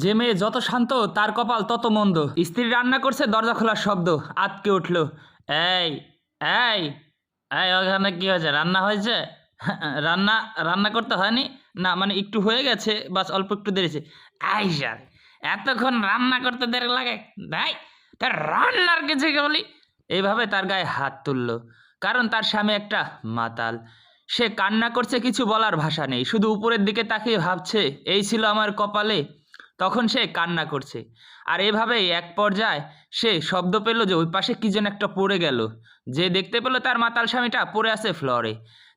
যে মেয়ে যত শান্ত তার কপাল তত মন্দ। স্ত্রী রান্না করছে, দরজা খোলার শব্দ, আতকে উঠল। এই এই এই ওখানে কি হয়েছে? রান্না হয়েছে? রান্না রান্না করতে হয়নি? না মানে একটু হয়ে গেছে, বাস অল্প একটু দেরিছে। আইসা এতক্ষণ রান্না করতে দেরি লাগে? তাই তার রান্নার কিছু বলি। এইভাবে তার গায়ে হাত তুলল, কারণ তার স্বামী একটা মাতাল। সে কান্না করছে, কিছু বলার ভাষা নেই, শুধু উপরের দিকে তাকিয়ে ভাবছে এই ছিল আমার কপালে। তখন সে কান্না করছে, আর এভাবেই এক পর্যায়ে সে শব্দ পেল যে ওই পাশে কি যেন একটা পড়ে গেল। যে দেখতে পেল তার মাতাল স্বামীটা পড়ে আছে ফ্লোরে,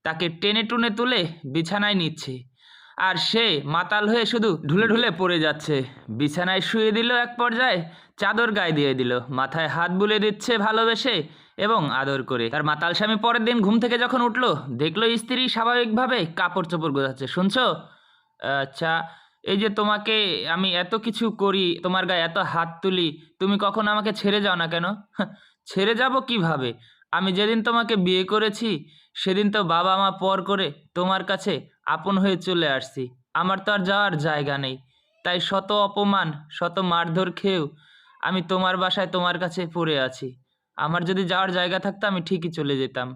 তাকে টেনে টুনে তুলে বিছানায় নিচ্ছে, আর সে মাতাল হয়ে শুধু ঢুলে ঢুলে পড়ে যাচ্ছে। বিছানায় শুয়ে দিল, এক পর্যায়ে চাদর গায়ে দিয়ে দিল, মাথায় হাত বুলে দিচ্ছে ভালোবেসে এবং আদর করে। তার মাতাল স্বামী পরের দিন ঘুম থেকে যখন উঠলো, দেখলো স্ত্রী স্বাভাবিকভাবে কাপড় চোপড় গোছাচ্ছে। শুনছো? আচ্ছা, এই যে তোমাকে আমি এত কিছু করি, তোমার গায়ে এত হাত তুলি, তুমি কখনো আমাকে ছেড়ে যাও না কেন? ছেড়ে যাব কিভাবে? আমি যেদিন তোমাকে বিয়ে করেছি সেদিন তো বাবা মা পর করে তোমার কাছে আপন হয়ে চলে আসছি। আমার তো আর যাওয়ার জায়গা নেই, তাই শত অপমান শত মারধর খেয়েও আমি তোমার বাসায় তোমার কাছে পড়ে আছি। আমার যদি যাওয়ার জায়গা থাকতো আমি ঠিকই চলে যেতাম।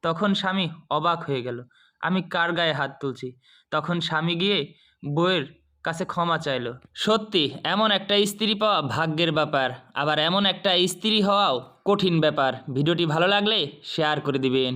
তখন স্বামী অবাক হয়ে গেল, আমি কার গায়ে হাত তুলছি। তখন স্বামী গিয়ে বউয়ের কাছে ক্ষমা চাইলো। সত্যি এমন একটা স্ত্রী পাওয়া ভাগ্যের ব্যাপার, আবার এমন একটা স্ত্রী হওয়াও কঠিন ব্যাপার। ভিডিওটি ভালো লাগলে শেয়ার করে দিবেন।